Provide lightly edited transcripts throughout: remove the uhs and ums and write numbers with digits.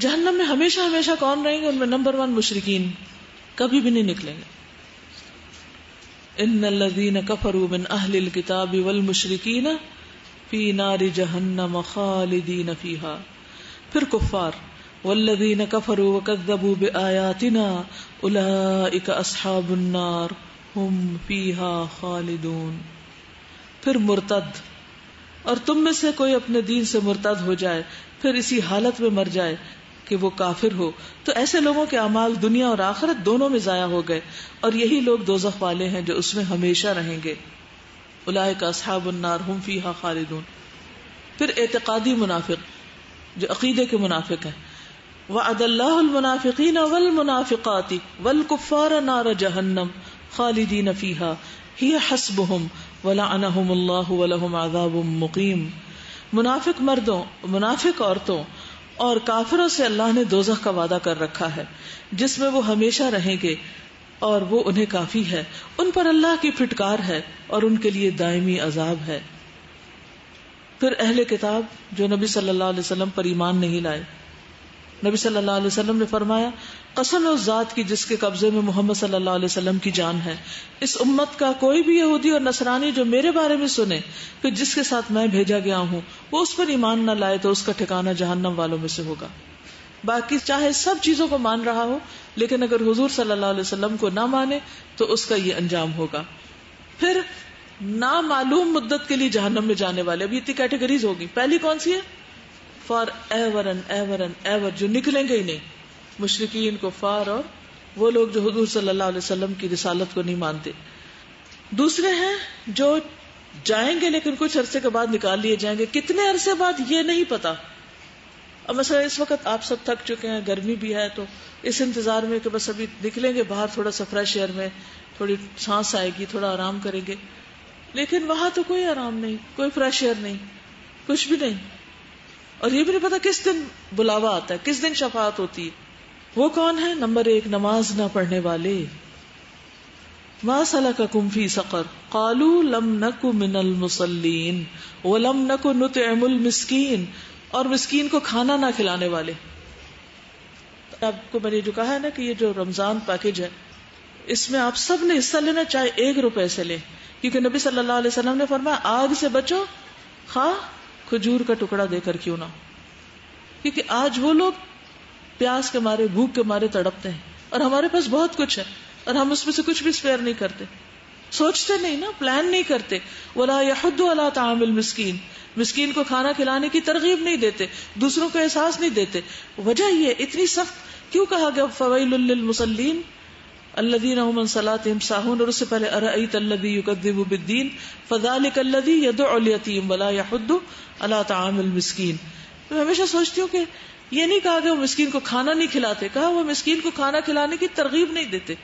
جہنم میں ہمیشہ ہمیشہ کون رہیں گے؟ ان میں نمبر 1 مشرکین، کبھی بھی نہیں نکلیں گے. ان الذین کفروا من اہل الکتاب والمشرکین فی نار جہنم خالدین فیہا. پھر کفار، والذین کفروا وکذبوا بآیاتنا اولئک اصحاب النار ہم فیہا خالدون. پھر مرتد، اور تم میں سے کوئی اپنے دین سے مرتد ہو جائے پھر اسی حالت میں مر جائے کہ وہ کافر ہو، تو ایسے لوگوں کے اعمال دنیا اور آخرت دونوں میں ضائع ہو گئے، اور یہی لوگ دوزخ والے ہیں جو اس میں ہمیشہ رہیں گے. اولئک اصحاب النار ہم فیہا خالدون. پھر اعتقادی منافق جو عقیدے کے منافق ہیں، وعد اللہ المنافقین والمنافقات والکفار نار جہنم خالدین فیہا ہی حسبہم ولعنہم اللہ ولہم عذاب مقیم. منافق مردوں، منافق عورتوں اور کافروں سے اللہ نے دوزخ کا وعدہ کر رکھا ہے جس میں وہ ہمیشہ رہیں گے اور وہ انہیں کافی ہے. ان پر اللہ کی پھٹکار ہے اور ان کے لیے دائمی عذاب ہے. پھر اہل کتاب جو نبی صلی اللہ علیہ وسلم پر ایمان نہیں لائے، نبی صلی اللہ علیہ وسلم نے فرمایا قسم اس ذات کی جس کے قبضے میں محمد صلی اللہ علیہ وسلم کی جان ہے، اس امت کا کوئی بھی یہودی اور نصرانی جو میرے بارے میں سنے پھر جس کے ساتھ میں بھیجا گیا ہوں وہ اس پر ایمان نہ لائے تو اس کا ٹھکانہ جہنم والوں میں سے ہوگا. باقی چاہے سب چیزوں کو مان رہا ہو لیکن اگر حضور صلی اللہ علیہ وسلم کو نہ مانے تو اس کا یہ انجام ہوگا. پھر نامعلوم مدت کے لیے جہنم میں جانے والے، ابھی اتنی کیٹیگریز ہوگی. پہلی کون سی ہے؟ For ever and ever and ever, جو نکلیں گے ہی نہیں، مشرکین، کفار اور وہ لوگ جو حضور صلی اللہ علیہ وسلم کی رسالت کو نہیں مانتے. دوسرے ہیں جو جائیں گے لیکن کچھ عرصے کے بعد نکال لیے جائیں گے. کتنے عرصے بعد یہ نہیں پتا. اب مثلا اس وقت آپ سب تھک چکے ہیں، گرمی بھی ہے، تو اس انتظار میں کہ بس ابھی نکلیں گے باہر تھوڑا سا فریش ایئر میں، تھوڑی سانس آئے گی، تھوڑا آرام کریں گے. لیکن وہاں تو کوئی آرام نہیں، کوئی فریش ایئر نہیں، کچھ بھی نہیں. اور یہ بھی نہیں پتا کس دن بلاوا آتا ہے، کس دن شفاعت ہوتی ہے. وہ کون ہے؟ نمبر 1 نماز نہ پڑھنے والے. ما سلککم فی سقر قالوا لم نک من المصلین ولم نک نطعم المسکین. اور مسکین کو کھانا نہ کھلانے والے. آپ کو میں نے جو کہا ہے نا کہ یہ جو رمضان پیکج ہے اس میں آپ سب نے حصہ لینا، چاہے 1 روپے سے لیں، کیونکہ نبی صلی اللہ علیہ وسلم نے فرمایا آگ سے بچو خواہ کھجور کا ٹکڑا دے کر کیوں نہ. کیونکہ آج وہ لوگ پیاس کے مارے، بھوک کے مارے تڑپتے ہیں اور ہمارے پاس بہت کچھ ہے اور ہم اس میں سے کچھ بھی اسپیئر نہیں کرتے، سوچتے نہیں نا، پلان نہیں کرتے. ولا یحض علی طعام المسکین، مسکین کو کھانا کھلانے کی ترغیب نہیں دیتے، دوسروں کو احساس نہیں دیتے. وجہ یہ اتنی سخت کیوں کہا گیا فویل للمصلین الذین هم عن صلاتهم ساہون، اور اس سے پہلے ارأیت الذی یکذب بالدین فذلک الذی یدعو الیتیم ولا یحض علی طعام المسکین. میں ہمیشہ سوچتی ہوں کہ یہ نہیں کہا کہ وہ مسکین کو کھانا نہیں کھلاتے، کہا وہ مسکین کو کھانا کھلانے کی ترغیب نہیں دیتے.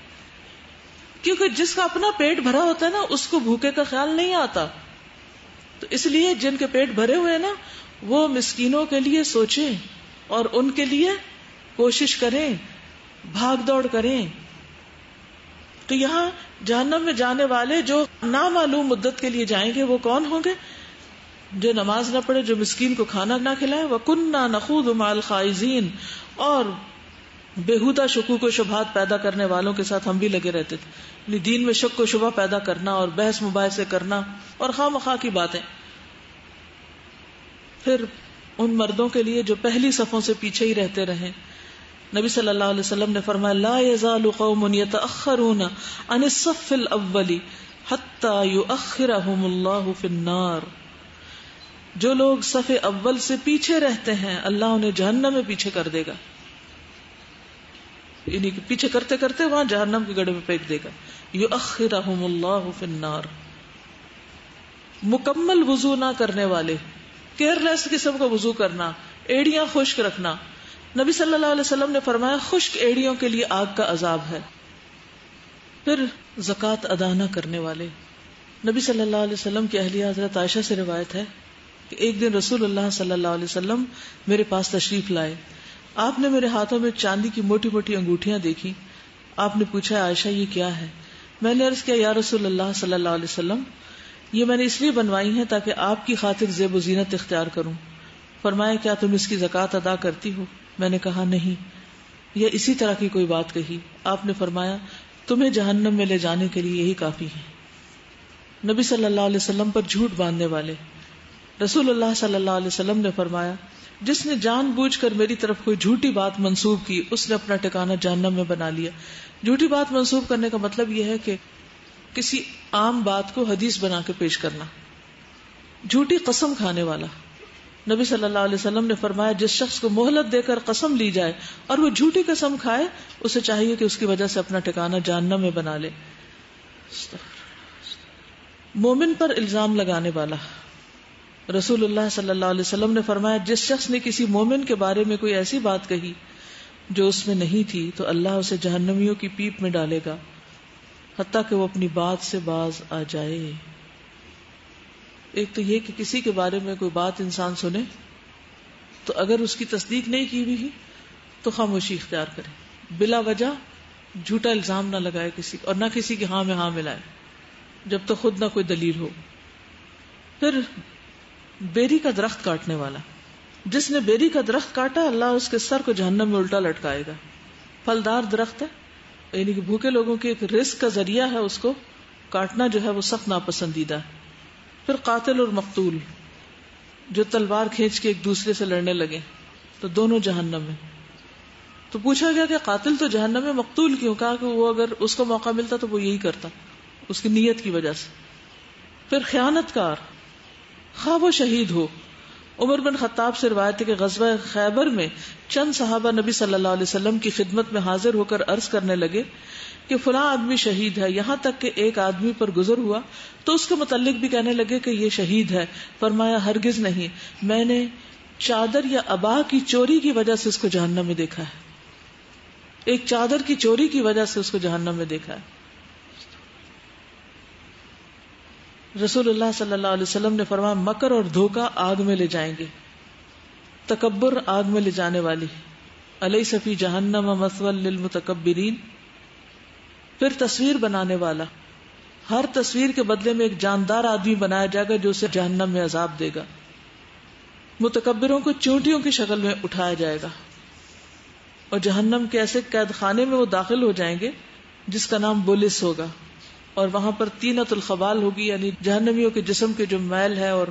کیونکہ جس کا اپنا پیٹ بھرا ہوتا ہے نا اس کو بھوکے کا خیال نہیں آتا. تو اس لیے جن کے پیٹ بھرے ہوئے نا وہ مسکینوں کے لیے سوچیں اور ان کے لیے کوشش کریں، بھاگ دوڑ کریں. تو یہاں جہنم میں جانے والے جو نامعلوم مدت کے لیے جائیں گے وہ کون ہوں گے؟ جو نماز نہ پڑھے، جو مسکین کو کھانا نہ کھلائے. وَكُنَّا نَخُوضُ مَعَ الْخَائِضِينَ، اور بےہودہ شکوک و شبہات پیدا کرنے والوں کے ساتھ ہم بھی لگے رہتے تھے. یعنی دین میں شک و شبہ پیدا کرنا اور بحث مباحثے کرنا اور خواہ مخواہ کی باتیں. پھر ان مردوں کے لیے جو پہلی صفوں سے پیچھے ہی رہتے رہے، نبی صلی اللہ علیہ وسلم نے فرمایا لا یزال قوم یتأخرون عن الصف الاول حتی یؤخرهم اللہ فی النار. جو لوگ صف اول سے پیچھے رہتے ہیں اللہ انہیں جہنم میں پیچھے کر دے گا، یعنی کہ پیچھے کرتے کرتے وہاں جہنم کے گڑھے میں پھینک دے گا. یؤخرهم اللہ فی النار. مکمل وضو نہ کرنے والے، کیئر لیس قسم کا وضو کرنا، ایڑیاں خشک رکھنا. نبی صلی اللہ علیہ وسلم نے فرمایا خشک ایڑیوں کے لیے آگ کا عذاب ہے. پھر زکوٰۃ ادا نہ کرنے والے. نبی صلی اللہ علیہ وسلم کی اہلیہ حضرت عائشہ سے روایت ہے کہ ایک دن رسول اللہ صلی اللہ علیہ وسلم میرے پاس تشریف لائے. آپ نے میرے ہاتھوں میں چاندی کی موٹی موٹی انگوٹھیاں دیکھی. آپ نے پوچھا عائشہ یہ کیا ہے؟ میں نے عرض کیا یا رسول اللہ صلی اللہ علیہ وسلم یہ میں نے اس لیے بنوائی ہیں تاکہ آپ کی خاطر زیب و زینت اختیار کروں. فرمایا کیا تم اس کی زکوٰۃ ادا کرتی ہو؟ میں نے کہا نہیں، یا اسی طرح کی کوئی بات کہی. آپ نے فرمایا تمہیں جہنم میں لے جانے کے لیے یہی کافی ہے. نبی صلی اللہ علیہ وسلم پر جھوٹ باندھنے والے. رسول اللہ صلی اللہ علیہ وسلم نے فرمایا جس نے جان بوجھ کر میری طرف کوئی جھوٹی بات منسوب کی اس نے اپنا ٹھکانہ جہنم میں بنا لیا. جھوٹی بات منسوب کرنے کا مطلب یہ ہے کہ کسی عام بات کو حدیث بنا کے پیش کرنا. جھوٹی قسم کھانے والا. نبی صلی اللہ علیہ وسلم نے فرمایا جس شخص کو مہلت دے کر قسم لی جائے اور وہ جھوٹی قسم کھائے اسے چاہیے کہ اس کی وجہ سے اپنا ٹھکانہ جہنم میں بنا لے. مومن پر الزام لگانے والا. رسول اللہ صلی اللہ علیہ وسلم نے فرمایا جس شخص نے کسی مومن کے بارے میں کوئی ایسی بات کہی جو اس میں نہیں تھی تو اللہ اسے جہنمیوں کی پیپ میں ڈالے گا حتیٰ کہ وہ اپنی بات سے باز آ جائے. ایک تو یہ کہ کسی کے بارے میں کوئی بات انسان سنے تو اگر اس کی تصدیق نہیں کی ہوئی تو خاموشی اختیار کرے, بلا وجہ جھوٹا الزام نہ لگائے کسی اور نہ کسی کے ہاں میں ہاں ملائے جب تک خود نہ کوئی دلیل ہو. پھر بیری کا درخت کاٹنے والا. جس نے بیری کا درخت کاٹا اللہ اس کے سر کو جہنم میں الٹا لٹکائے گا. پھلدار درخت ہے, یعنی کہ بھوکے لوگوں کے ایک رزق کا ذریعہ ہے, اس کو کاٹنا جو ہے وہ سخت ناپسندیدہ ہے. پھر قاتل اور مقتول, جو تلوار کھینچ کے ایک دوسرے سے لڑنے لگے تو دونوں جہنم میں. تو پوچھا گیا کہ قاتل تو جہنم میں, مقتول کیوں؟ کہا کہ وہ اگر اس کو موقع ملتا تو وہ یہی کرتا, اس کی نیت کی وجہ سے. پھر خیانت کار, خواہ وہ شہید ہو. عمر بن خطاب سے روایت ہے کہ غزوہ خیبر میں چند صحابہ نبی صلی اللہ علیہ وسلم کی خدمت میں حاضر ہو کر عرض کرنے لگے کہ فلاں آدمی شہید ہے, یہاں تک کہ ایک آدمی پر گزر ہوا تو اس کے متعلق بھی کہنے لگے کہ یہ شہید ہے. فرمایا ہرگز نہیں, میں نے چادر یا ابا کی چوری کی وجہ سے اس کو جہنم میں دیکھا ہے. ایک چادر کی چوری کی وجہ سے اس کو جہنم میں دیکھا ہے. رسول اللہ صلی اللہ علیہ وسلم نے فرمایا مکر اور دھوکہ آگ میں لے جائیں گے. تکبر آگ میں لے جانے والی. الیس فی جہنم مثوی للمتکبرین. پھر تصویر بنانے والا, ہر تصویر کے بدلے میں ایک جاندار آدمی بنایا جائے گا جو اسے جہنم میں عذاب دے گا. متکبروں کو چونٹیوں کی شکل میں اٹھایا جائے گا اور جہنم کے ایسے قید خانے میں وہ داخل ہو جائیں گے جس کا نام بولس ہوگا, اور وہاں پر طینۃ الخبال ہوگی, یعنی جہنمیوں کے جسم کے جو میل ہے اور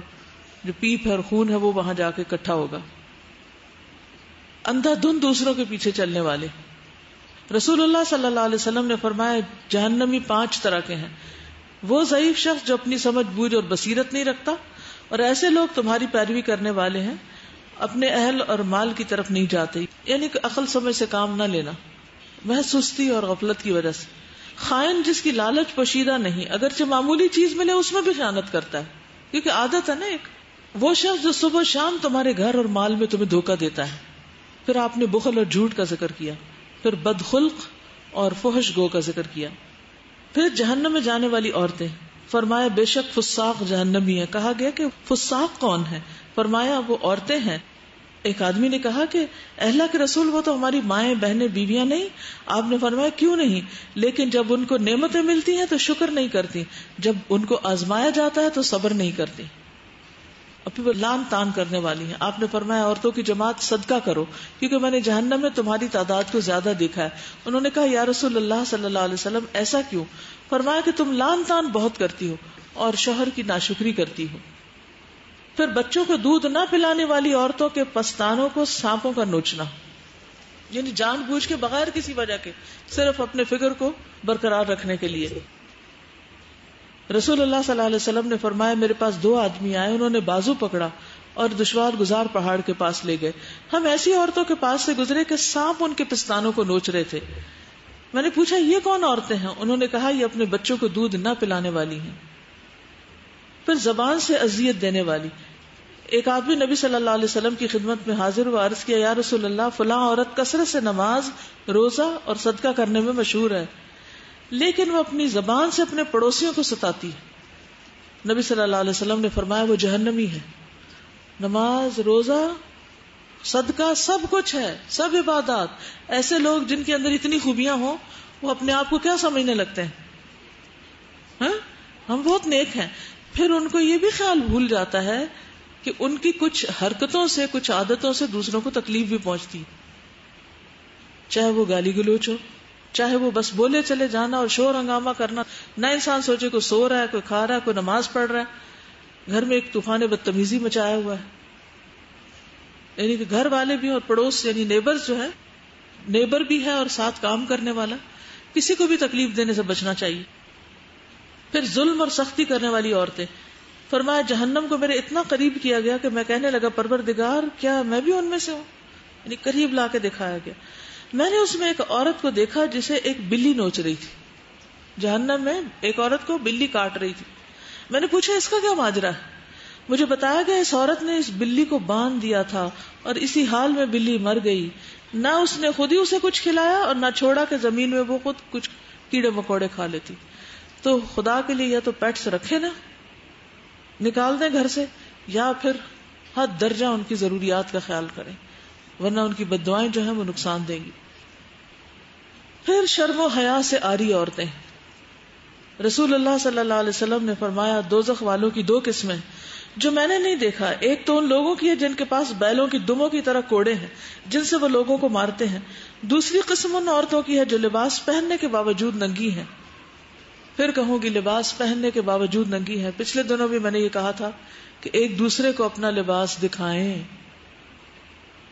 جو پیپ ہے اور خون ہے وہ وہاں جا کے اکٹھا ہوگا. اندھا دھند دوسروں کے پیچھے چلنے والے. رسول اللہ صلی اللہ علیہ وسلم نے فرمایا جہنمی 5 طرح کے ہیں. وہ ضعیف شخص جو اپنی سمجھ بوجھ اور بصیرت نہیں رکھتا, اور ایسے لوگ تمہاری پیروی کرنے والے ہیں اپنے اہل اور مال کی طرف نہیں جاتے, یعنی کہ عقل سمجھ سے کام نہ لینا محض سستی اور غفلت کی وجہ سے. خائن جس کی لالچ پوشیدہ نہیں, اگرچہ معمولی چیز ملے اس میں بھی خیانت کرتا ہے کیونکہ عادت ہے نا ایک. وہ شخص جو صبح شام تمہارے گھر اور مال میں تمہیں دھوکہ دیتا ہے. پھر آپ نے بخل اور جھوٹ کا ذکر کیا. پھر بدخلق اور فحش گو کا ذکر کیا. پھر جہنم میں جانے والی عورتیں. فرمایا بے شک فساق جہنمی ہے. کہا گیا کہ فساق کون ہے؟ فرمایا وہ عورتیں ہیں. ایک آدمی نے کہا کہ اللہ کے رسول وہ تو ہماری مائیں بہنیں بیویاں نہیں. آپ نے فرمایا کیوں نہیں, لیکن جب ان کو نعمتیں ملتی ہیں تو شکر نہیں کرتی, جب ان کو آزمایا جاتا ہے تو صبر نہیں کرتی. اور پھر وہ لان تان کرنے والی ہیں. آپ نے فرمایا عورتوں کی جماعت صدقہ کرو کیونکہ میں نے جہنم میں تمہاری تعداد کو زیادہ دیکھا ہے. انہوں نے کہا یا رسول اللہ صلی اللہ علیہ وسلم ایسا کیوں؟ فرمایا کہ تم لان تان بہت کرتی ہو اور شوہر کی ناشکری کرتی ہو. پھر بچوں کو دودھ نہ پلانے والی عورتوں کے پستانوں کو سانپوں کا نوچنا, یعنی جان بوجھ کے بغیر کسی وجہ کے, صرف اپنے فکر کو برقرار رکھنے کے لیے. رسول اللہ صلی اللہ علیہ وسلم نے فرمایا میرے پاس 2 آدمی آئے, انہوں نے بازو پکڑا اور دشوار گزار پہاڑ کے پاس لے گئے. ہم ایسی عورتوں کے پاس سے گزرے کہ سانپ ان کے پستانوں کو نوچ رہے تھے. میں نے پوچھا یہ کون عورتیں ہیں؟ انہوں نے کہا یہ اپنے بچوں کو دودھ نہ پلانے والی ہیں. پھر زبان سے اذیت دینے والی. ایک آدمی نبی صلی اللہ علیہ وسلم کی خدمت میں حاضر ہوا, عرض کیا یا رسول اللہ فلاں عورت کثرت سے نماز, روزہ اور صدقہ کرنے میں مشہور ہے, لیکن وہ اپنی زبان سے اپنے پڑوسیوں کو ستاتی ہے. نبی صلی اللہ علیہ وسلم نے فرمایا وہ جہنمی ہے. نماز, روزہ, صدقہ سب کچھ ہے, سب عبادات. ایسے لوگ جن کے اندر اتنی خوبیاں ہوں وہ اپنے آپ کو کیا سمجھنے لگتے ہیں ہم بہت نیک ہیں. پھر ان کو یہ بھی خیال بھول جاتا ہے کہ ان کی کچھ حرکتوں سے, کچھ عادتوں سے دوسروں کو تکلیف بھی پہنچتی. چاہے وہ گالی گلوچ ہو، چاہے وہ بس بولے چلے جانا اور شور ہنگامہ کرنا، نہ انسان سوچے کوئی سو رہا ہے، کوئی کھا رہا ہے، کوئی نماز پڑھ رہا ہے، گھر میں ایک طوفان بدتمیزی مچایا ہوا ہے. یعنی کہ گھر والے بھی اور پڑوس یعنی نیبرز جو ہے، نیبر بھی ہے اور ساتھ کام کرنے والا، کسی کو بھی تکلیف دینے سے بچنا چاہیے. پھر ظلم اور سختی کرنے والی عورتیں، فرمایا جہنم کو میرے اتنا قریب کیا گیا کہ میں کہنے لگا پروردگار کیا میں بھی ان میں سے ہوں، یعنی قریب لا کے دکھایا گیا. میں نے اس میں ایک عورت کو دیکھا جسے ایک بلی نوچ رہی تھی. جہنم میں ایک عورت کو بلی کاٹ رہی تھی. میں نے پوچھا اس کا کیا ماجرا ہے؟ مجھے بتایا گیا اس عورت نے اس بلی کو باندھ دیا تھا اور اسی حال میں بلی مر گئی. نہ اس نے خود ہی اسے کچھ کھلایا اور نہ چھوڑا کہ زمین میں وہ خود کچھ کیڑے مکوڑے کھا لیتی. تو خدا کے لیے یا تو پیٹس رکھے نا، نکال دیں گھر سے، یا پھر حد درجہ ان کی ضروریات کا خیال کریں، ورنہ ان کی بددعائیں جو ہیں وہ نقصان دیں گی. پھر شرم و حیا سے عاری عورتیں. رسول اللہ صلی اللہ علیہ وسلم نے فرمایا دوزخ والوں کی دو قسمیں جو میں نے نہیں دیکھا. ایک تو ان لوگوں کی ہے جن کے پاس بیلوں کی دموں کی طرح کوڑے ہیں جن سے وہ لوگوں کو مارتے ہیں. دوسری قسم ان عورتوں کی ہے جو لباس پہننے کے باوجود ننگی ہیں. پھر کہوں گی لباس پہننے کے باوجود ننگی ہیں. پچھلے دنوں بھی میں نے یہ کہا تھا کہ ایک دوسرے کو اپنا لباس دکھائیں.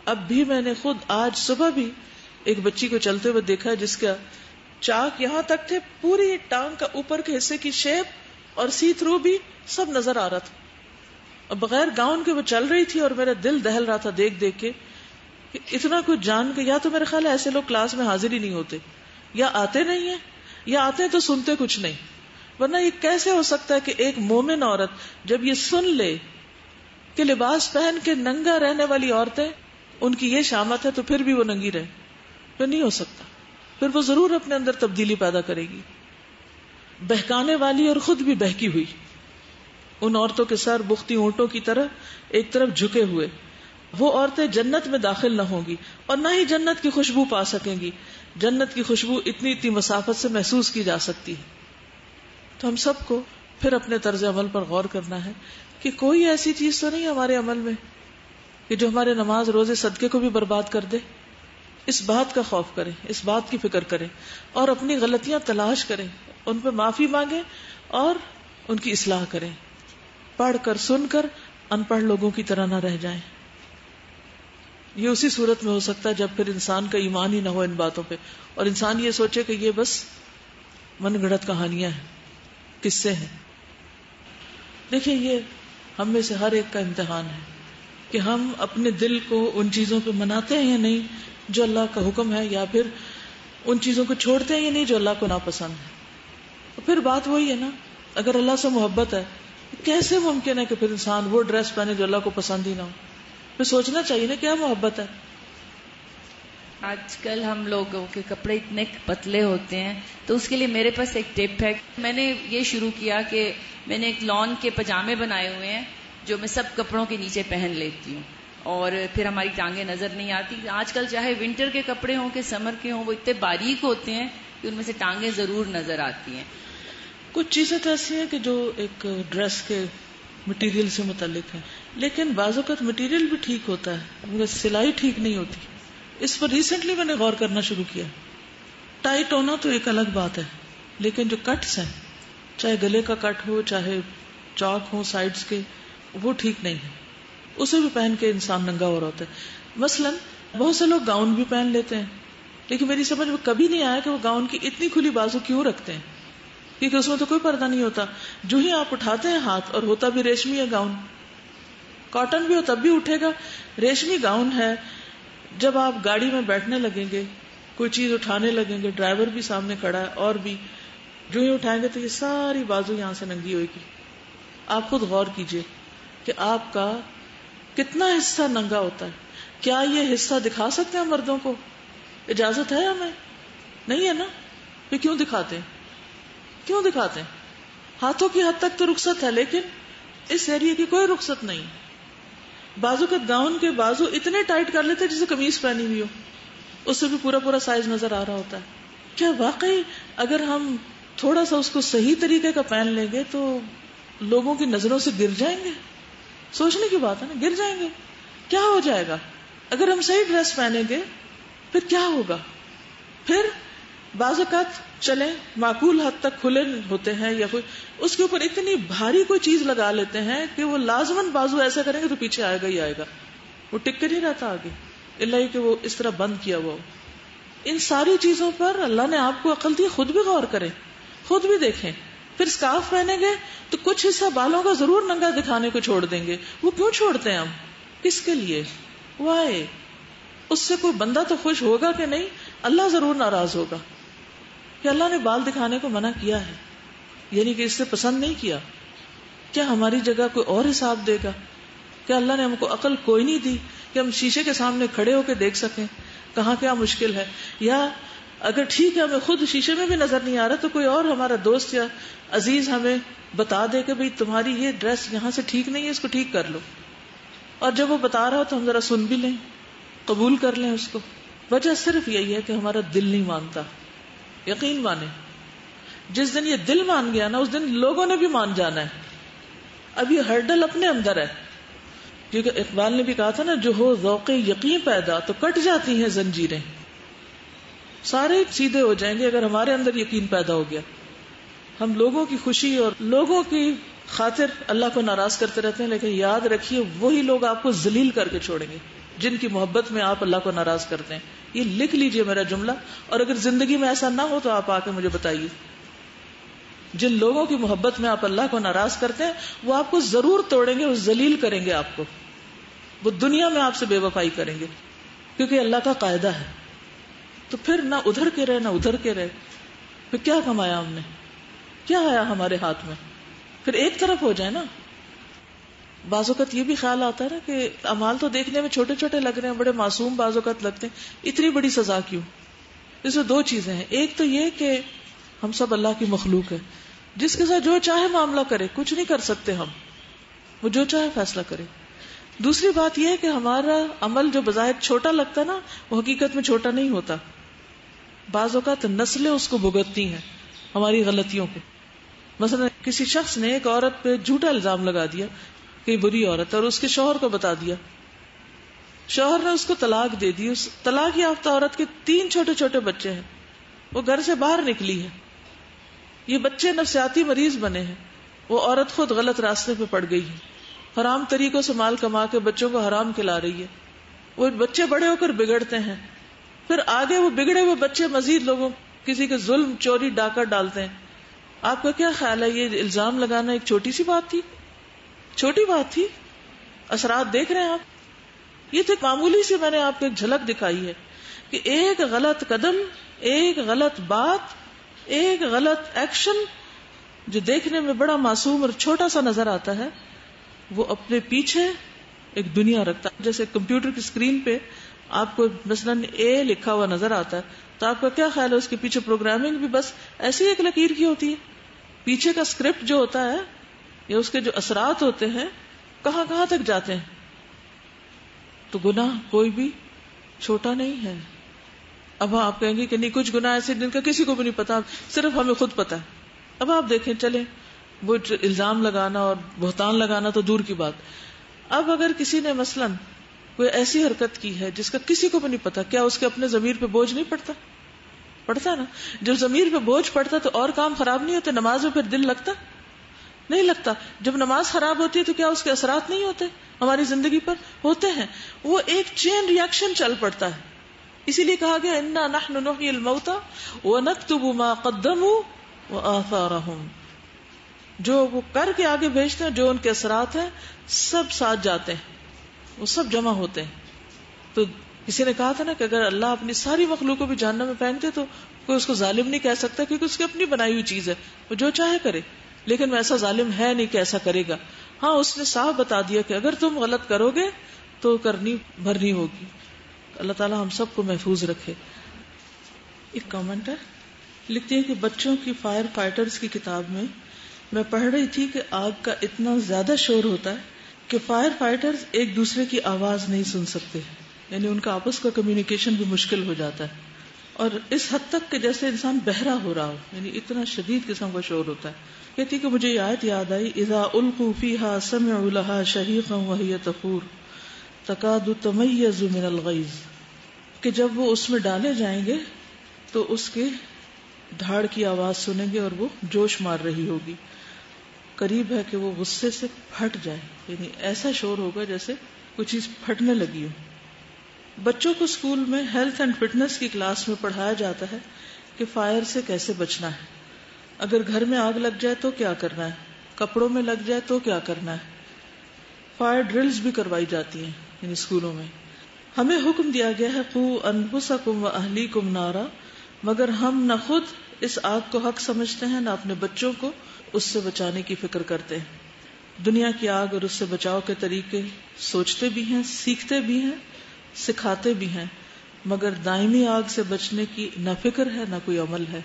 اب بھی میں نے خود آج صبح بھی ایک بچی کو چلتے ہوئے دیکھا جس کا چاک یہاں تک تھے، پوری ٹانگ کا اوپر کے حصے کی شیپ اور سی تھرو بھی سب نظر آ رہا تھا، اور بغیر گاؤن کے وہ چل رہی تھی. اور میرا دل دہل رہا تھا دیکھ دیکھ کے کہ اتنا کچھ جان کے یا تو میرے خیال ہے ایسے لوگ کلاس میں حاضر ہی نہیں ہوتے، یا آتے نہیں ہیں، یا آتے ہیں تو سنتے کچھ نہیں. ورنہ یہ کیسے ہو سکتا ہے کہ ایک مومن عورت جب یہ سن لے کہ لباس پہن کے ننگا رہنے والی عورتیں ان کی یہ شامت ہے تو پھر بھی وہ ننگی رہے؟ پھر نہیں ہو سکتا. پھر وہ ضرور اپنے اندر تبدیلی پیدا کرے گی. بہکانے والی اور خود بھی بہکی ہوئی، ان عورتوں کے سر بختی اونٹوں کی طرح ایک طرف جھکے ہوئے. وہ عورتیں جنت میں داخل نہ ہوں گی اور نہ ہی جنت کی خوشبو پا سکیں گی. جنت کی خوشبو اتنی مسافت سے محسوس کی جا سکتی ہے. تو ہم سب کو پھر اپنے طرز عمل پر غور کرنا ہے کہ کوئی ایسی چیز تو نہیں ہمارے عمل میں کہ جو ہمارے نماز روزے صدقے کو بھی برباد کر دے. اس بات کا خوف کریں، اس بات کی فکر کریں اور اپنی غلطیاں تلاش کریں، ان پہ معافی مانگیں اور ان کی اصلاح کریں. پڑھ کر سن کر ان پڑھ لوگوں کی طرح نہ رہ جائیں. یہ اسی صورت میں ہو سکتا ہے جب پھر انسان کا ایمان ہی نہ ہو ان باتوں پہ، اور انسان یہ سوچے کہ یہ بس من گھڑت کہانیاں ہیں، قصے ہیں. دیکھیں یہ ہم میں سے ہر ایک کا امتحان ہے کہ ہم اپنے دل کو ان چیزوں پہ مناتے ہیں یا نہیں جو اللہ کا حکم ہے، یا پھر ان چیزوں کو چھوڑتے ہیں یا نہیں جو اللہ کو ناپسند ہے. پھر بات وہی ہے نا، اگر اللہ سے محبت ہے کیسے ممکن ہے کہ پھر انسان وہ ڈریس پہنے جو اللہ کو پسند ہی نہ ہو؟ پھر سوچنا چاہیے نا کیا محبت ہے. آج کل ہم لوگوں کے کپڑے اتنے پتلے ہوتے ہیں، تو اس کے لیے میرے پاس ایک ٹپ ہے. میں نے یہ شروع کیا کہ میں نے ایک لان کے پجامے بنائے ہوئے ہیں جو میں سب کپڑوں کے نیچے پہن لیتی ہوں، اور پھر ہماری ٹانگیں نظر نہیں آتی. آج کل چاہے ونٹر کے کپڑے ہوں کہ سمر کے ہوں، وہ اتنے باریک ہوتے ہیں کہ ان میں سے ٹانگیں ضرور نظر آتی ہیں. کچھ چیزیں تو ایسی ہیں کہ جو ایک ڈریس کے مٹیریل سے متعلق ہیں، لیکن بعض اوقات مٹیریل بھی ٹھیک ہوتا ہے مگر سلائی ٹھیک نہیں ہوتی. اس پر ریسنٹلی میں نے غور کرنا شروع کیا. ٹائٹ ہونا تو ایک الگ بات ہے، لیکن جو کٹس ہیں، چاہے گلے کا کٹ ہو چاہے چاک ہو سائڈز کے، وہ ٹھیک نہیں ہے. اسے بھی پہن کے انسان ننگا ہو رہا ہوتا ہے. مثلاً بہت سے لوگ گاؤن بھی پہن لیتے ہیں، لیکن میری سمجھ میں کبھی نہیں آیا کہ وہ گاؤن کی اتنی کھلی بازو کیوں رکھتے ہیں، کیونکہ اس میں تو کوئی پردہ نہیں ہوتا. جو ہی آپ اٹھاتے ہیں ہاتھ، اور ہوتا بھی ریشمی ہے گاؤن، کاٹن بھی ہو تب بھی اٹھے گا. ریشمی گاؤن ہے، جب آپ گاڑی میں بیٹھنے لگیں گے، کوئی چیز اٹھانے لگیں گے، ڈرائیور بھی سامنے کھڑا ہے اور بھی جو ہی اٹھائیں گے تو یہ ساری بازو یہاں سے ننگی ہوئے گی. آپ خود غور کیجئے کہ آپ کا کتنا حصہ ننگا ہوتا ہے. کیا یہ حصہ دکھا سکتے ہیں مردوں کو؟ اجازت ہے ہمیں؟ نہیں ہے نا. پھر کیوں دکھاتے ہیں؟ کیوں دکھاتے ہیں؟ ہاتھوں کی حد تک تو رخصت ہے، لیکن اس ایریے کی کوئی رخصت نہیں. بازو کے گاؤن کے بازو اتنے ٹائٹ کر لیتے جیسے قمیض پہنی ہوئی ہو، اس سے بھی پورا سائز نظر آ رہا ہوتا ہے. کیا واقعی اگر ہم تھوڑا سا اس کو صحیح طریقے کا پہن لیں گے تو لوگوں کی نظروں سے گر جائیں گے؟ سوچنے کی بات ہے نا. گر جائیں گے. کیا ہو جائے گا اگر ہم صحیح ڈریس پہنیں گے؟ پھر کیا ہوگا؟ پھر بعض اوقات چلیں معقول حد تک کھلے ہوتے ہیں یا کوئی اس کے اوپر اتنی بھاری کوئی چیز لگا لیتے ہیں کہ وہ لازماً بازو ایسا کریں گے تو پیچھے آئے گا ہی آئے گا, وہ ٹک کے نہیں رہتا آگے, اللہ کہ وہ اس طرح بند کیا ہوا ہو. ان ساری چیزوں پر اللہ نے آپ کو عقل دی, خود بھی غور کریں, خود بھی دیکھیں. پھر اسکارف پہنیں گے تو کچھ حصہ بالوں کا ضرور ننگا دکھانے کو چھوڑ دیں گے. وہ کیوں چھوڑتے ہیں ہم, کس کے لیے, وائے؟ اس سے کوئی بندہ تو خوش ہوگا کہ نہیں, اللہ ضرور ناراض ہوگا کہ اللہ نے بال دکھانے کو منع کیا ہے, یعنی کہ اس سے پسند نہیں کیا. کیا ہماری جگہ کوئی اور حساب دے گا؟ کیا اللہ نے ہم کو عقل کوئی نہیں دی کہ ہم شیشے کے سامنے کھڑے ہو کے دیکھ سکیں کہاں کیا مشکل ہے؟ یا اگر ٹھیک ہے ہمیں خود شیشے میں بھی نظر نہیں آ رہا تو کوئی اور ہمارا دوست یا عزیز ہمیں بتا دے کہ بھئی تمہاری یہ ڈریس یہاں سے ٹھیک نہیں ہے, اس کو ٹھیک کر لو. اور جب وہ بتا رہا ہو تو ہم ذرا سن بھی لیں, قبول کر لیں اس کو. وجہ صرف یہی ہے کہ ہمارا دل نہیں مانتا. یقین مانے, جس دن یہ دل مان گیا نا اس دن لوگوں نے بھی مان جانا ہے. اب یہ ہرڈل اپنے اندر ہے, کیونکہ اقبال نے بھی کہا تھا نا, جو ہو ذوق یقین پیدا تو کٹ جاتی ہیں زنجیریں. سارے سیدھے ہو جائیں گے اگر ہمارے اندر یقین پیدا ہو گیا. ہم لوگوں کی خوشی اور لوگوں کی خاطر اللہ کو ناراض کرتے رہتے ہیں, لیکن یاد رکھیے وہی لوگ آپ کو ذلیل کر کے چھوڑیں گے جن کی محبت میں آپ اللہ کو ناراض کرتے ہیں. یہ لکھ لیجئے میرا جملہ, اور اگر زندگی میں ایسا نہ ہو تو آپ آ کے مجھے بتائیے. جن لوگوں کی محبت میں آپ اللہ کو ناراض کرتے ہیں وہ آپ کو ضرور توڑیں گے, وہ ذلیل کریں گے آپ کو, وہ دنیا میں آپ سے بے وفائی کریں گے, کیونکہ اللہ کا قاعدہ ہے. تو پھر نہ ادھر کے رہے نہ ادھر کے رہے, پھر کیا کمایا ہم نے, کیا آیا ہمارے ہاتھ میں؟ پھر ایک طرف ہو جائے نا. بعض اوقات یہ بھی خیال آتا ہے نا کہ اعمال تو دیکھنے میں چھوٹے چھوٹے لگ رہے ہیں, بڑے معصوم بعض اوقات لگتے ہیں, اتنی بڑی سزا کیوں؟ اس میں دو چیزیں ہیں. ایک تو یہ کہ ہم سب اللہ کی مخلوق ہے, جس کے ساتھ جو چاہے معاملہ کرے, کچھ نہیں کر سکتے ہم, وہ جو چاہے فیصلہ کرے. دوسری بات یہ ہے کہ ہمارا عمل جو بظاہر چھوٹا لگتا ہے نا, وہ حقیقت میں چھوٹا نہیں ہوتا. بعض اوقات نسلیں اس کو بھگتتی ہیں ہماری غلطیوں کو. مثلا کسی شخص نے ایک عورت پہ جھوٹا الزام لگا دیا کہ یہ بری عورت ہے, اور اس کے شوہر کو بتا دیا. شوہر نے اس کو طلاق دے دی. اس طلاق یافتہ عورت کے 3 چھوٹے چھوٹے بچے ہیں, وہ گھر سے باہر نکلی ہے. یہ بچے نفسیاتی مریض بنے ہیں, وہ عورت خود غلط راستے پہ پڑ گئی ہے, حرام طریقوں سے مال کما کے بچوں کو حرام کھلا رہی ہے. وہ بچے بڑے ہو کر بگڑتے ہیں, پھر آگے وہ بگڑے ہوئے بچے مزید لوگوں کسی کے ظلم چوری ڈاکہ ڈالتے ہیں. آپ کا کیا خیال ہے, یہ الزام لگانا ایک چھوٹی سی بات تھی؟ چھوٹی بات تھی؟ اثرات دیکھ رہے ہیں آپ. یہ تو ایک معمولی سی میں نے آپ کو ایک جھلک دکھائی ہے کہ ایک غلط قدم, ایک غلط بات, ایک غلط ایکشن جو دیکھنے میں بڑا معصوم اور چھوٹا سا نظر آتا ہے, وہ اپنے پیچھے ایک دنیا رکھتا ہے. جیسے کمپیوٹر کی اسکرین پہ آپ کو مثلاً اے لکھا ہوا نظر آتا ہے, تو آپ کا کیا خیال ہے, اس کے پیچھے پروگرامنگ بھی بس ایسی ایک لکیر کی ہوتی ہے. پیچھے کا اسکرپٹ جو ہوتا ہے یا اس کے جو اثرات ہوتے ہیں کہاں کہاں تک جاتے ہیں. تو گناہ کوئی بھی چھوٹا نہیں ہے. اب آپ کہیں گے کہ نہیں, کچھ گناہ ایسے جن کا کسی کو بھی نہیں پتا, صرف ہمیں خود پتا ہے. اب آپ دیکھیں, چلیں وہ الزام لگانا اور بہتان لگانا تو دور کی بات. اب اگر کسی نے مثلاً کوئی ایسی حرکت کی ہے جس کا کسی کو بھی نہیں پتا, کیا اس کے اپنے ضمیر پہ بوجھ نہیں پڑتا؟ پڑتا ہے نا. جب ضمیر پہ بوجھ پڑتا تو اور کام خراب نہیں ہوتے, نماز میں پھر دل لگتا نہیں لگتا. جب نماز خراب ہوتی ہے تو کیا اس کے اثرات نہیں ہوتے ہماری زندگی پر؟ ہوتے ہیں. وہ ایک چین ریئیکشن چل پڑتا ہے. اسی لیے کہا گیا انا نحن نحیی الموتى ونکتب ما قدموا وآثارهم. جو وہ کر کے آگے بھیجتے ہیں, جو ان کے اثرات ہیں, سب ساتھ جاتے ہیں, وہ سب جمع ہوتے ہیں. تو کسی نے کہا تھا نا کہ اگر اللہ اپنی ساری مخلوق کو بھی جہنم میں پھینک دے تو کوئی اس کو ظالم نہیں کہہ سکتا, کیونکہ اس کی اپنی بنائی ہوئی چیز ہے, وہ جو چاہے کرے. لیکن وہ ایسا ظالم ہے نہیں کہ ایسا کرے گا. ہاں, اس نے صاف بتا دیا کہ اگر تم غلط کرو گے تو کرنی بھرنی ہوگی. اللہ تعالی ہم سب کو محفوظ رکھے. ایک کامنٹ ہے, لکھتی ہے کہ بچوں کی فائر فائٹرز کی کتاب میں پڑھ رہی تھی کہ آگ کا اتنا زیادہ شور ہوتا ہے کہ فائر فائٹرز ایک دوسرے کی آواز نہیں سن سکتے, یعنی ان کا آپس کا کمیونیکیشن بھی مشکل ہو جاتا ہے. اور اس حد تک کہ جیسے انسان بہرا ہو رہا ہو, یعنی اتنا شدید قسم کا شور ہوتا ہے. کہتی کہ مجھے یہ آیت یاد آئی, اذا القوا فیہا سمعوا لها شہیقا وہی تفور تکاد تمیز من الغیظ, کہ جب وہ اس میں ڈالے جائیں گے تو اس کے دھاڑ کی آواز سنیں گے اور وہ جوش مار رہی ہوگی. قریب ہے کہ وہ غصے سے پھٹ جائے، یعنی ایسا شور ہوگا جیسے کوئی چیز پھٹنے لگی ہو. بچوں کو اسکول میں ہیلتھ اینڈ فٹنس کی کلاس میں پڑھایا جاتا ہے کہ فائر سے کیسے بچنا ہے. اگر گھر میں آگ لگ جائے تو کیا کرنا ہے، کپڑوں میں لگ جائے تو کیا کرنا ہے. فائر ڈرلز بھی کروائی جاتی ہیں یعنی اسکولوں میں. ہمیں حکم دیا گیا ہے قوا انفسکم واہلیکم نارا، مگر ہم نہ خود اس آگ کو حق سمجھتے ہیں نہ اپنے بچوں کو اس سے بچانے کی فکر کرتے ہیں. دنیا کی آگ اور اس سے بچاؤ کے طریقے سوچتے بھی ہیں، سیکھتے بھی ہیں، سکھاتے بھی ہیں، مگر دائمی آگ سے بچنے کی نہ فکر ہے نہ کوئی عمل ہے.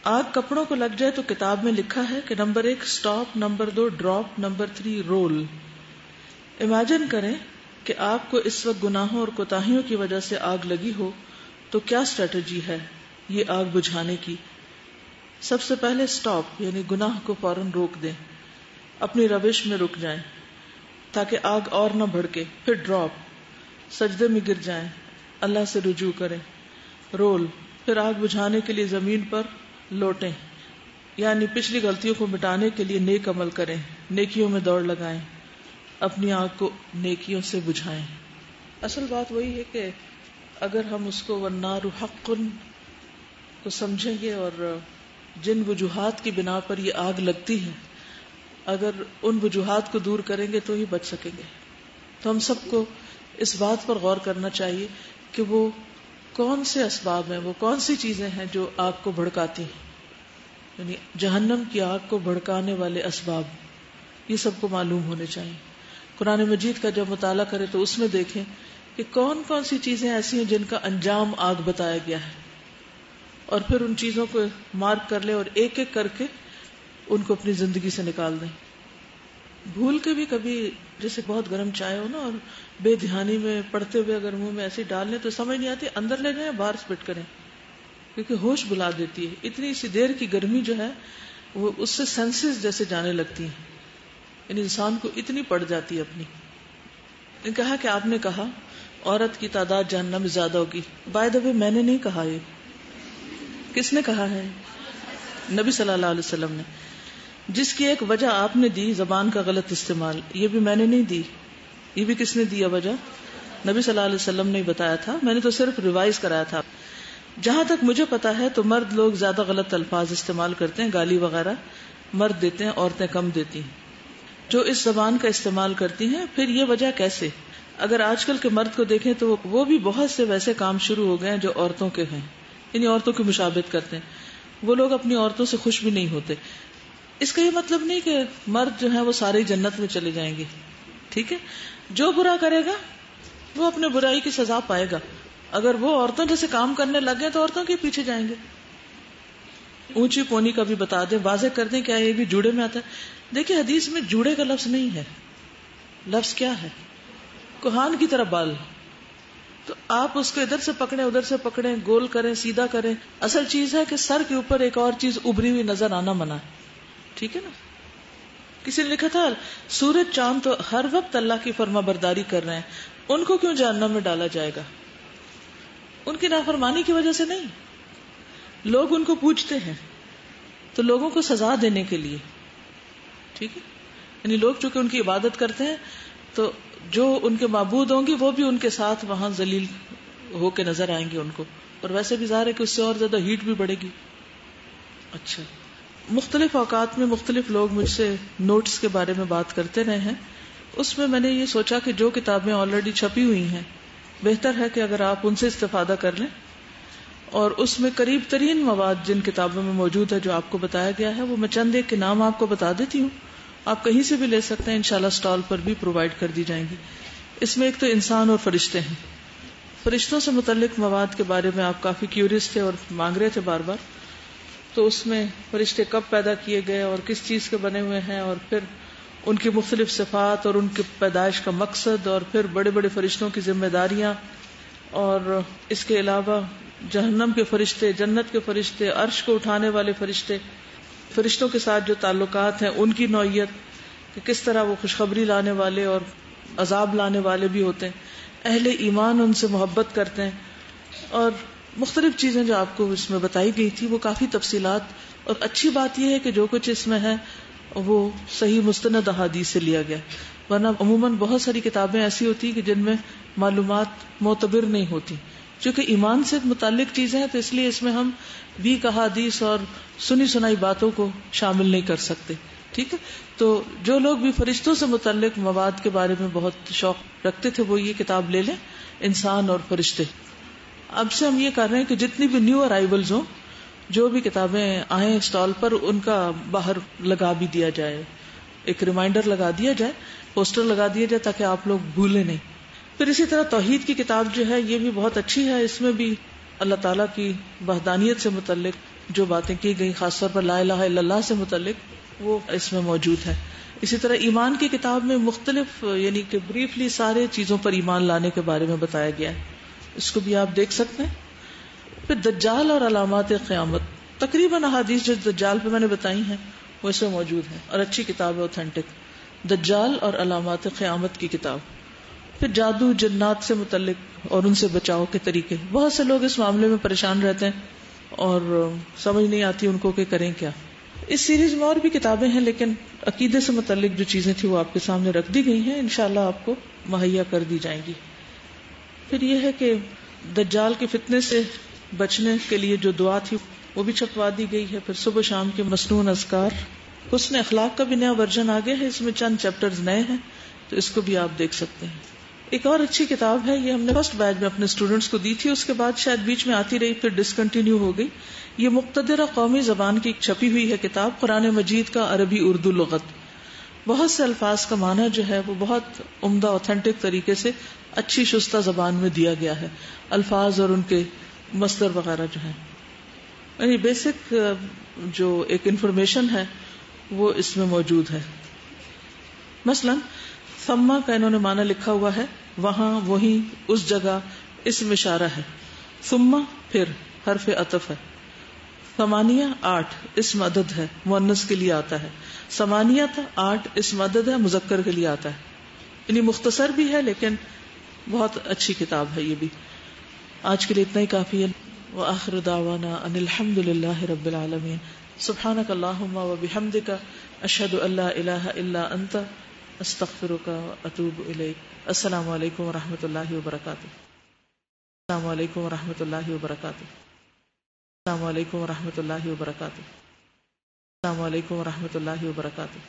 آگ کپڑوں کو لگ جائے تو کتاب میں لکھا ہے کہ number 1 stop, number 2 drop, number 3 roll. Imagine کریں کہ آپ کو اس وقت گناہوں اور کوتاہیوں کی وجہ سے آگ لگی ہو تو کیا اسٹریٹجی ہے یہ آگ بجھانے کی. سب سے پہلے سٹاپ یعنی گناہ کو فوراً روک دیں، اپنی روش میں رک جائیں تاکہ آگ اور نہ بھڑکے. پھر ڈراپ، سجدے میں گر جائیں، اللہ سے رجوع کریں. رول، پھر آگ بجھانے کے لیے زمین پر لوٹیں، یعنی پچھلی غلطیوں کو مٹانے کے لیے نیک عمل کریں، نیکیوں میں دوڑ لگائیں، اپنی آگ کو نیکیوں سے بجھائیں. اصل بات وہی ہے کہ اگر ہم اس کو والنار حق کو سمجھیں گے اور جن وجوہات کی بنا پر یہ آگ لگتی ہے اگر ان وجوہات کو دور کریں گے تو ہی بچ سکیں گے. تو ہم سب کو اس بات پر غور کرنا چاہیے کہ وہ کون سے اسباب ہیں، وہ کون سی چیزیں ہیں جو آگ کو بھڑکاتی ہیں، یعنی جہنم کی آگ کو بھڑکانے والے اسباب یہ سب کو معلوم ہونے چاہیے. قرآن مجید کا جب مطالعہ کریں تو اس میں دیکھیں کہ کون کون سی چیزیں ایسی ہیں جن کا انجام آگ بتایا گیا ہے، اور پھر ان چیزوں کو مارک کر لیں اور ایک ایک کر کے ان کو اپنی زندگی سے نکال دیں. بھول کے بھی کبھی جیسے بہت گرم چائے ہو نا اور بے دھیانی میں پڑتے ہوئے اگر منہ میں ایسے ڈال لیں تو سمجھ نہیں آتی اندر لے جائیں باہر سپٹ کریں، کیونکہ ہوش بلا دیتی ہے. اتنی سی دیر کی گرمی جو ہے وہ اس سے سینسز جیسے جانے لگتی ہیں، یعنی انسان کو اتنی پڑ جاتی ہے اپنی. نے کہا کہ آپ نے کہا عورت کی تعداد جہنم میں زیادہ ہوگی. بائی دا وے میں نے نہیں کہا، یہ کس نے کہا ہے؟ نبی صلی اللہ علیہ وسلم نے. جس کی ایک وجہ آپ نے دی زبان کا غلط استعمال، یہ بھی میں نے نہیں دی. یہ بھی کس نے دیا وجہ؟ نبی صلی اللہ علیہ وسلم نے بتایا تھا، میں نے تو صرف ریوائز کرایا تھا. جہاں تک مجھے پتا ہے تو مرد لوگ زیادہ غلط الفاظ استعمال کرتے ہیں، گالی وغیرہ مرد دیتے ہیں، عورتیں کم دیتی ہیں جو اس زبان کا استعمال کرتی ہیں. پھر یہ وجہ کیسے؟ اگر آج کل کے مرد کو دیکھیں تو وہ بھی بہت سے ویسے کام شروع ہو گئے ہیں جو عورتوں کے ہیں، یعنی عورتوں کی مشابہت کرتے ہیں. وہ لوگ اپنی عورتوں سے خوش بھی نہیں ہوتے. اس کا یہ مطلب نہیں کہ مرد جو ہیں وہ سارے جنت میں چلے جائیں گے، ٹھیک ہے. جو برا کرے گا وہ اپنے برائی کی سزا پائے گا. اگر وہ عورتوں جیسے کام کرنے لگ گئے تو عورتوں کے پیچھے جائیں گے. اونچی پونی کا بھی بتا دیں، واضح کر دیں کیا یہ بھی جوڑے میں آتا ہے. دیکھیں حدیث میں جوڑے کا لفظ نہیں ہے. لفظ کیا ہے؟ کوہان کی طرح بال. تو آپ اس کو ادھر سے پکڑیں ادھر سے پکڑیں، گول کریں سیدھا کریں. اصل چیز ہے کہ سر کے اوپر ایک اور چیز ابھری ہوئی نظر آنا منع ہے، ٹھیک ہے نا. کسی نے لکھا تھا سورج چاند تو ہر وقت اللہ کی فرما برداری کر رہے ہیں، ان کو کیوں جہنم میں ڈالا جائے گا؟ ان کی نافرمانی کی وجہ سے نہیں، لوگ ان کو پوجتے ہیں تو لوگوں کو سزا دینے کے لیے، ٹھیک ہے. یعنی لوگ چونکہ ان کی عبادت کرتے ہیں تو جو ان کے معبود ہوں گے وہ بھی ان کے ساتھ وہاں ذلیل ہو کے نظر آئیں گے ان کو. اور ویسے بھی ظاہر ہے کہ اس سے اور زیادہ ہیٹ بھی بڑھے گی. اچھا، مختلف اوقات میں مختلف لوگ مجھ سے نوٹس کے بارے میں بات کرتے رہے ہیں. اس میں نے یہ سوچا کہ جو کتابیں آلریڈی چھپی ہوئی ہیں بہتر ہے کہ اگر آپ ان سے استفادہ کر لیں، اور اس میں قریب ترین مواد جن کتابوں میں موجود ہے جو آپ کو بتایا گیا ہے وہ میں چند ایک کے نام آپ کو بتا دیتی ہوں. آپ کہیں سے بھی لے سکتے ہیں، انشاءاللہ اسٹال پر بھی پرووائڈ کر دی جائیں گی. اس میں ایک تو انسان اور فرشتے ہیں. فرشتوں سے متعلق مواد کے بارے میں آپ کافی کیوریس تھے اور مانگ رہے تھے بار بار. تو اس میں فرشتے کب پیدا کیے گئے اور کس چیز کے بنے ہوئے ہیں، اور پھر ان کی مختلف صفات اور ان کی پیدائش کا مقصد، اور پھر بڑے بڑے فرشتوں کی ذمہ داریاں، اور اس کے علاوہ جہنم کے فرشتے، جنت کے فرشتے، عرش کو اٹھانے والے فرشتے، فرشتوں کے ساتھ جو تعلقات ہیں ان کی نوعیت، کہ کس طرح وہ خوشخبری لانے والے اور عذاب لانے والے بھی ہوتے ہیں. اہل ایمان ان سے محبت کرتے ہیں. اور مختلف چیزیں جو آپ کو اس میں بتائی گئی تھی وہ کافی تفصیلات، اور اچھی بات یہ ہے کہ جو کچھ اس میں ہے وہ صحیح مستند احادیث سے لیا گیا، ورنہ عموماً بہت ساری کتابیں ایسی ہوتی کہ جن میں معلومات معتبر نہیں ہوتی، چونکہ ایمان سے متعلق چیزیں ہیں تو اس لیے اس میں ہم ویک احادیث اور سنی سنائی باتوں کو شامل نہیں کر سکتے. ٹھیک ہے، تو جو لوگ بھی فرشتوں سے متعلق مواد کے بارے میں بہت شوق رکھتے تھے وہ یہ کتاب لے لیں، انسان اور فرشتے. اب سے ہم یہ کر رہے ہیں کہ جتنی بھی نیو ارائیولز ہوں، جو بھی کتابیں آئیں اسٹال پر ان کا باہر لگا بھی دیا جائے، ایک ریمائنڈر لگا دیا جائے، پوسٹر لگا دیا جائے تاکہ آپ لوگ بھولیں نہیں. پھر اسی طرح توحید کی کتاب جو ہے یہ بھی بہت اچھی ہے، اس میں بھی اللہ تعالیٰ کی وحدانیت سے متعلق جو باتیں کی گئی، خاص طور پر لا الہ الا اللہ سے متعلق، وہ اس میں موجود ہے. اسی طرح ایمان کی کتاب میں مختلف یعنی کہ بریفلی سارے چیزوں پر ایمان لانے کے بارے میں بتایا گیا ہے، اس کو بھی آپ دیکھ سکتے ہیں. پھر دجال اور علامات قیامت، تقریباً احادیث جو دجال پہ میں نے بتائی ہیں وہ اس میں موجود ہیں، اور اچھی کتاب ہے، اوتھینٹک. دجال اور علامات قیامت کی کتاب. پھر جادو جنات سے متعلق اور ان سے بچاؤ کے طریقے. بہت سے لوگ اس معاملے میں پریشان رہتے ہیں اور سمجھ نہیں آتی ان کو کہ کریں کیا. اس سیریز میں اور بھی کتابیں ہیں لیکن عقیدے سے متعلق جو چیزیں تھیں وہ آپ کے سامنے رکھ دی گئی ہیں، انشاءاللہ آپ کو مہیا کر دی جائیں گی. پھر یہ ہے کہ دجال کے فتنے سے بچنے کے لیے جو دعا تھی وہ بھی چھپوا دی گئی ہے. پھر صبح شام کے مسنون اذکار. حسن اخلاق کا بھی نیا ورژن آ گیا ہے، اس میں چند چیپٹرز نئے ہیں تو اس کو بھی آپ دیکھ سکتے ہیں. ایک اور اچھی کتاب ہے، یہ ہم نے فرسٹ بیچ میں اپنے اسٹوڈنٹس کو دی تھی، اس کے بعد شاید بیچ میں آتی رہی پھر ڈسکنٹینیو ہو گئی. یہ مقتدرہ قومی زبان کی چھپی ہوئی ہے کتاب، قرآن مجید کا عربی اردو لغت. بہت سے الفاظ کا معنی جو ہے وہ بہت عمدہ اوتھینٹک طریقے سے اچھی شستہ زبان میں دیا گیا ہے، الفاظ اور ان کے مصدر وغیرہ جو ہیں، یعنی بیسک جو ایک انفارمیشن ہے وہ اس میں موجود ہے. مثلا ثم کا انہوں نے معنی لکھا ہوا ہے، وہاں، وہیں، اس جگہ، اسم اشارہ ہے. ثم پھر حرف عطف ہے. ثمانیہ 8 اسم عدد ہے، مؤنث کے لیے آتا ہے. ثمانیہ 8 اسم عدد ہے، مذکر کے لیے آتا ہے. یعنی مختصر بھی ہے لیکن بہت اچھی کتاب ہے یہ بھی. آج کے لیے اتنا ہی کافی ہے. وآخر دعوانا ان الحمد للہ رب العالمین. سبحانک اللہم وبحمدک، اشہد ان لا الہ الا انت، استغفرک واتوب الیک. السلام علیکم ورحمۃ اللہ وبرکاتہ. السلام علیکم ورحمۃ اللہ وبرکاتہ. السلام علیکم ورحمۃ اللہ وبرکاتہ. السلام علیکم ورحمۃ اللہ وبرکاتہ.